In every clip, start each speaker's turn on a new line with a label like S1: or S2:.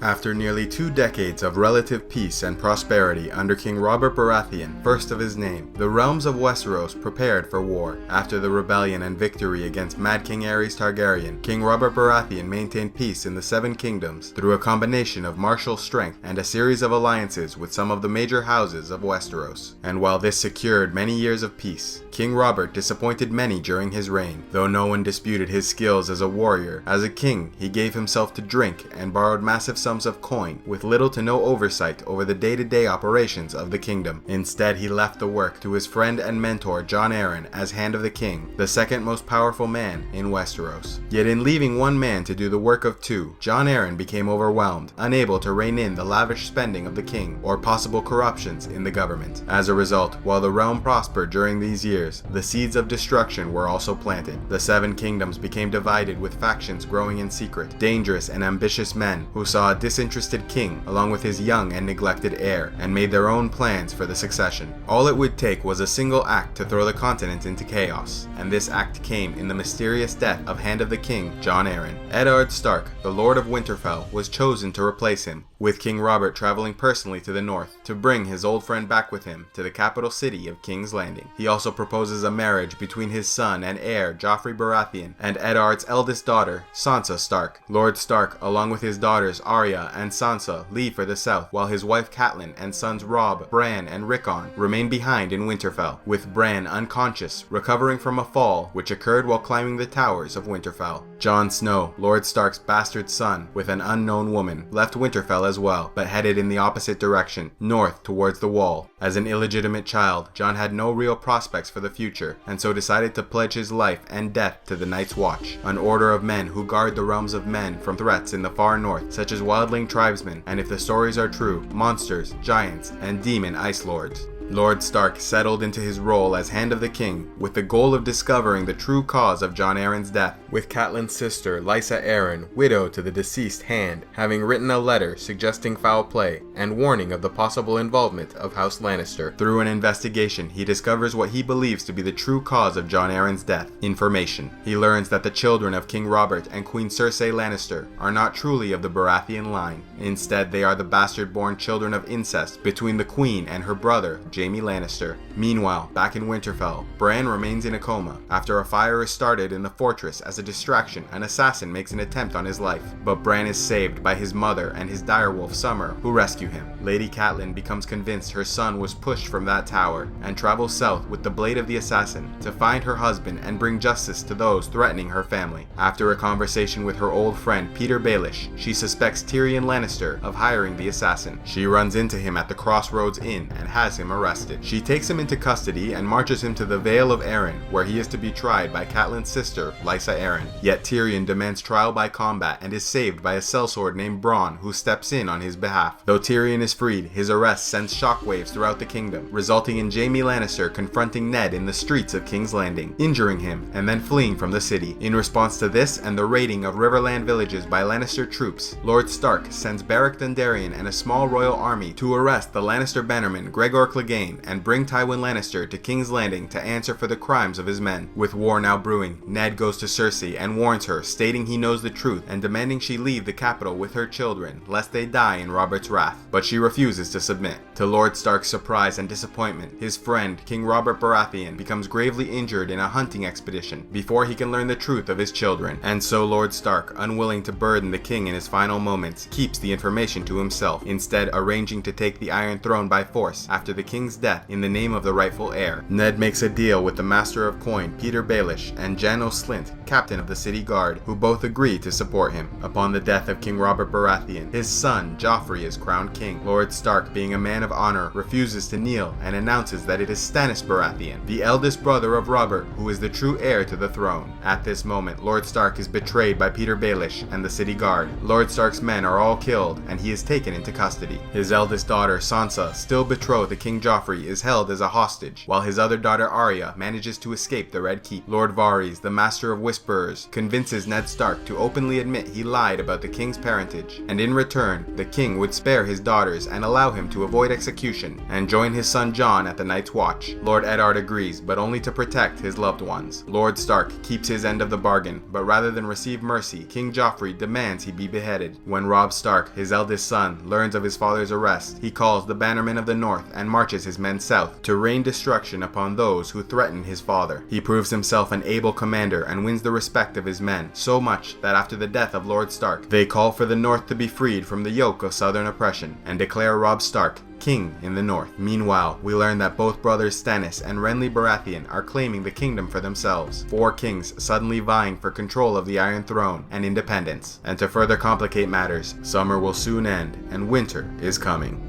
S1: After nearly 2 decades of relative peace and prosperity under King Robert Baratheon, first of his name, the realms of Westeros prepared for war. After the rebellion and victory against Mad King Aerys Targaryen, King Robert Baratheon maintained peace in the Seven Kingdoms through a combination of martial strength and a series of alliances with some of the major houses of Westeros. And while this secured many years of peace, King Robert disappointed many during his reign. Though no one disputed his skills as a warrior, as a king he gave himself to drink and borrowed massive sums of coin with little to no oversight over the day-to-day operations of the kingdom. Instead, he left the work to his friend and mentor Jon Arryn as Hand of the King, the second most powerful man in Westeros. Yet in leaving one man to do the work of two, Jon Arryn became overwhelmed, unable to rein in the lavish spending of the king or possible corruptions in the government. As a result, while the realm prospered during these years, the seeds of destruction were also planted. The Seven Kingdoms became divided with factions growing in secret, dangerous and ambitious men who saw a disinterested king along with his young and neglected heir and made their own plans for the succession. All it would take was a single act to throw the continent into chaos, and this act came in the mysterious death of Hand of the King, Jon Arryn. Eddard Stark, the Lord of Winterfell, was chosen to replace him, with King Robert traveling personally to the north to bring his old friend back with him to the capital city of King's Landing. He also proposes a marriage between his son and heir Joffrey Baratheon and Eddard's eldest daughter, Sansa Stark. Lord Stark, along with his daughters Arya and Sansa, leave for the south, while his wife Catelyn and sons Robb, Bran, and Rickon remain behind in Winterfell, with Bran unconscious, recovering from a fall which occurred while climbing the towers of Winterfell. Jon Snow, Lord Stark's bastard son, with an unknown woman, left Winterfell as well, but headed in the opposite direction, north towards the Wall. As an illegitimate child, Jon had no real prospects for the future, and so decided to pledge his life and death to the Night's Watch, an order of men who guard the realms of men from threats in the far north, such as Wildling tribesmen, and if the stories are true, monsters, giants, and demon ice lords. Lord Stark settled into his role as Hand of the King with the goal of discovering the true cause of Jon Arryn's death, with Catelyn's sister Lysa Arryn, widow to the deceased Hand, having written a letter suggesting foul play and warning of the possible involvement of House Lannister. Through an investigation, he discovers what he believes to be the true cause of Jon Arryn's death: information. He learns that the children of King Robert and Queen Cersei Lannister are not truly of the Baratheon line. Instead, they are the bastard-born children of incest between the Queen and her brother, Jaime Lannister. Meanwhile, back in Winterfell, Bran remains in a coma. After a fire is started in the fortress as a distraction, an assassin makes an attempt on his life, but Bran is saved by his mother and his direwolf Summer, who rescue him. Lady Catelyn becomes convinced her son was pushed from that tower and travels south with the blade of the assassin to find her husband and bring justice to those threatening her family. After a conversation with her old friend Petyr Baelish, she suspects Tyrion Lannister of hiring the assassin. She runs into him at the Crossroads Inn and has him arrested. She takes him into custody and marches him to the Vale of Arryn, where he is to be tried by Catelyn's sister, Lysa Arryn. Yet Tyrion demands trial by combat and is saved by a sellsword named Bronn, who steps in on his behalf. Though Tyrion is freed, his arrest sends shockwaves throughout the kingdom, resulting in Jaime Lannister confronting Ned in the streets of King's Landing, injuring him, and then fleeing from the city. In response to this and the raiding of Riverland villages by Lannister troops, Lord Stark sends Beric Dondarrion and a small royal army to arrest the Lannister bannerman Gregor Clegane and bring Tywin Lannister to King's Landing to answer for the crimes of his men. With war now brewing, Ned goes to Cersei and warns her, stating he knows the truth and demanding she leave the capital with her children, lest they die in Robert's wrath. But she refuses to submit. To Lord Stark's surprise and disappointment, his friend, King Robert Baratheon, becomes gravely injured in a hunting expedition before he can learn the truth of his children. And so Lord Stark, unwilling to burden the king in his final moments, keeps the information to himself, instead arranging to take the Iron Throne by force after the king's death in the name of the rightful heir. Ned makes a deal with the Master of Coin, Petyr Baelish, and Janos Slynt, captain of the city guard, who both agree to support him. Upon the death of King Robert Baratheon, his son Joffrey is crowned king. Lord Stark, being a man of honor, refuses to kneel and announces that it is Stannis Baratheon, the eldest brother of Robert, who is the true heir to the throne. At this moment, Lord Stark is betrayed by Petyr Baelish and the city guard. Lord Stark's men are all killed and he is taken into custody. His eldest daughter Sansa, still betrothed to King Joffrey is held as a hostage, while his other daughter Arya manages to escape the Red Keep. Lord Varys, the Master of Whisperers, convinces Ned Stark to openly admit he lied about the king's parentage, and in return, the king would spare his daughters and allow him to avoid execution and join his son Jon at the Night's Watch. Lord Eddard agrees, but only to protect his loved ones. Lord Stark keeps his end of the bargain, but rather than receive mercy, King Joffrey demands he be beheaded. When Robb Stark, his eldest son, learns of his father's arrest, he calls the Bannermen of the North and marches his men south to rain destruction upon those who threaten his father. He proves himself an able commander and wins the respect of his men, so much that after the death of Lord Stark, they call for the North to be freed from the yoke of southern oppression and declare Robb Stark king in the north. Meanwhile, we learn that both brothers Stannis and Renly Baratheon are claiming the kingdom for themselves, 4 kings suddenly vying for control of the Iron Throne and independence. And to further complicate matters, summer will soon end and winter is coming.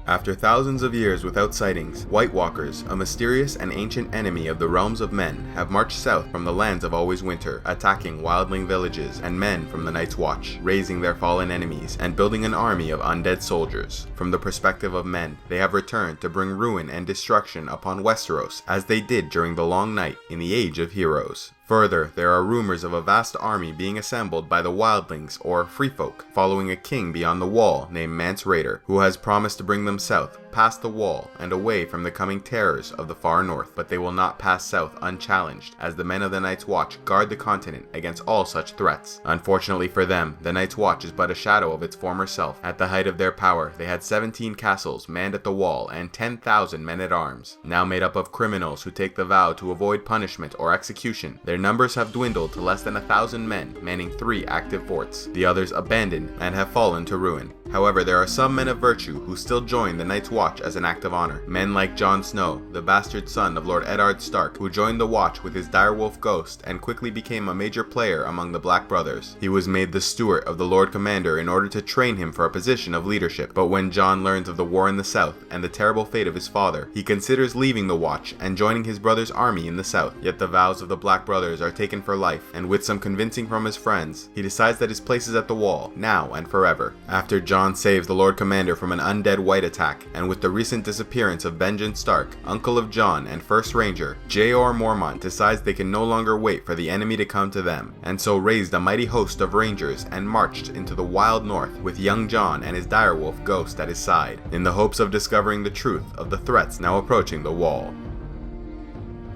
S1: After thousands of years without sightings, White Walkers, a mysterious and ancient enemy of the realms of men, have marched south from the lands of Always Winter, attacking wildling villages and men from the Night's Watch, raising their fallen enemies and building an army of undead soldiers. From the perspective of men, they have returned to bring ruin and destruction upon Westeros, as they did during the Long Night in the Age of Heroes. Further, there are rumors of a vast army being assembled by the Wildlings, or Free Folk, following a king beyond the Wall named Mance Rayder, who has promised to bring them south, past the Wall, and away from the coming terrors of the far north. But they will not pass south unchallenged, as the men of the Night's Watch guard the continent against all such threats. Unfortunately for them, the Night's Watch is but a shadow of its former self. At the height of their power, they had 17 castles manned at the Wall and 10,000 men-at-arms. Now made up of criminals who take the vow to avoid punishment or execution, their numbers have dwindled to less than 1,000 men manning 3 active forts. The others abandoned and have fallen to ruin. However, there are some men of virtue who still join the Night's Watch as an act of honor. Men like Jon Snow, the bastard son of Lord Eddard Stark, who joined the Watch with his direwolf ghost and quickly became a major player among the Black Brothers. He was made the steward of the Lord Commander in order to train him for a position of leadership. But when Jon learns of the war in the south and the terrible fate of his father, he considers leaving the Watch and joining his brother's army in the south. Yet the vows of the Black Brothers are taken for life, and with some convincing from his friends, he decides that his place is at the Wall, now and forever. After Jon saves the Lord Commander from an undead White attack, and with the recent disappearance of Benjen Stark, uncle of Jon and First Ranger, Jeor Mormont decides they can no longer wait for the enemy to come to them, and so raised a mighty host of rangers and marched into the wild north with young Jon and his direwolf ghost at his side, in the hopes of discovering the truth of the threats now approaching the Wall.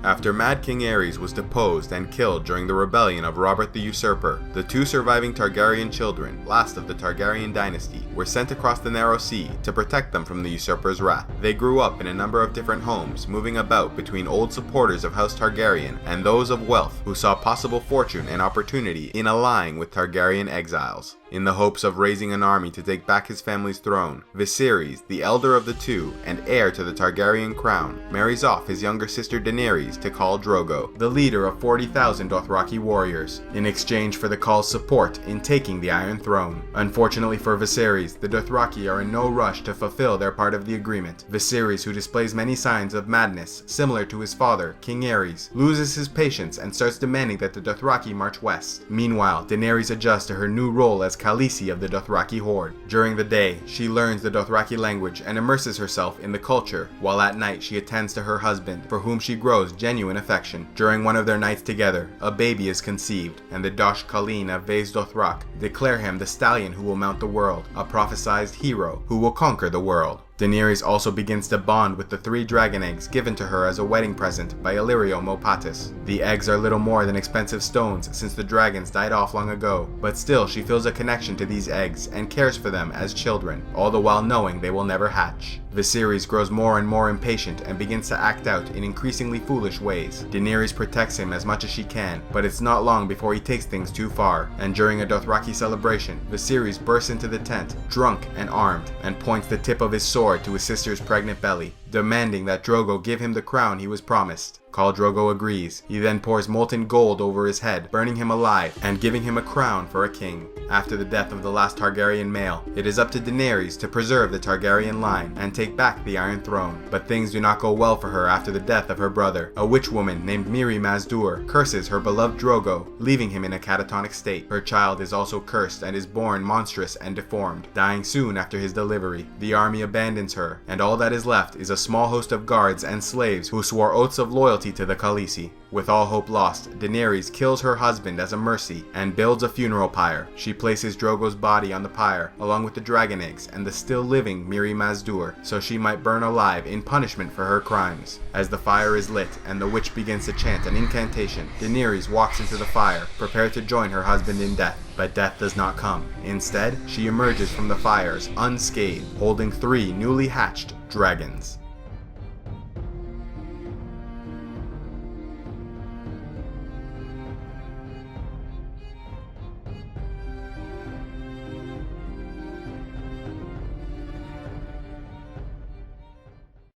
S1: After Mad King Aerys was deposed and killed during the rebellion of Robert the Usurper, the 2 surviving Targaryen children, last of the Targaryen dynasty, were sent across the Narrow Sea to protect them from the usurper's wrath. They grew up in a number of different homes, moving about between old supporters of House Targaryen and those of wealth who saw possible fortune and opportunity in allying with Targaryen exiles. In the hopes of raising an army to take back his family's throne, Viserys, the elder of the 2 and heir to the Targaryen crown, marries off his younger sister Daenerys to Khal Drogo, the leader of 40,000 Dothraki warriors, in exchange for the Khal's support in taking the Iron Throne. Unfortunately for Viserys, the Dothraki are in no rush to fulfill their part of the agreement. Viserys, who displays many signs of madness similar to his father, King Aerys, loses his patience and starts demanding that the Dothraki march west. Meanwhile, Daenerys adjusts to her new role as Khaleesi of the Dothraki horde. During the day, she learns the Dothraki language and immerses herself in the culture, while at night she attends to her husband, for whom she grows genuine affection. During one of their nights together, a baby is conceived, and the Dosh Khaleen of Vaes Dothrak declare him the stallion who will mount the world, a prophesized hero who will conquer the world. Daenerys also begins to bond with the 3 dragon eggs given to her as a wedding present by Illyrio Mopatis. The eggs are little more than expensive stones since the dragons died off long ago, but still she feels a connection to these eggs and cares for them as children, all the while knowing they will never hatch. Viserys grows more and more impatient and begins to act out in increasingly foolish ways. Daenerys protects him as much as she can, but it's not long before he takes things too far, and during a Dothraki celebration, Viserys bursts into the tent, drunk and armed, and points the tip of his sword to his sister's pregnant belly. demanding that Drogo give him the crown he was promised. Khal Drogo agrees. He then pours molten gold over his head, burning him alive and giving him a crown for a king. After the death of the last Targaryen male, it is up to Daenerys to preserve the Targaryen line and take back the Iron Throne. But things do not go well for her after the death of her brother. A witch woman named Mirri Maz Duur curses her beloved Drogo, leaving him in a catatonic state. Her child is also cursed and is born monstrous and deformed, dying soon after his delivery. The army abandons her, and all that is left is a small host of guards and slaves who swore oaths of loyalty to the Khaleesi. With all hope lost, Daenerys kills her husband as a mercy and builds a funeral pyre. She places Drogo's body on the pyre, along with the dragon eggs and the still living Mirri Maz Duur, so she might burn alive in punishment for her crimes. As the fire is lit and the witch begins to chant an incantation, Daenerys walks into the fire, prepared to join her husband in death. But death does not come. Instead, she emerges from the fires unscathed, holding 3 newly hatched dragons.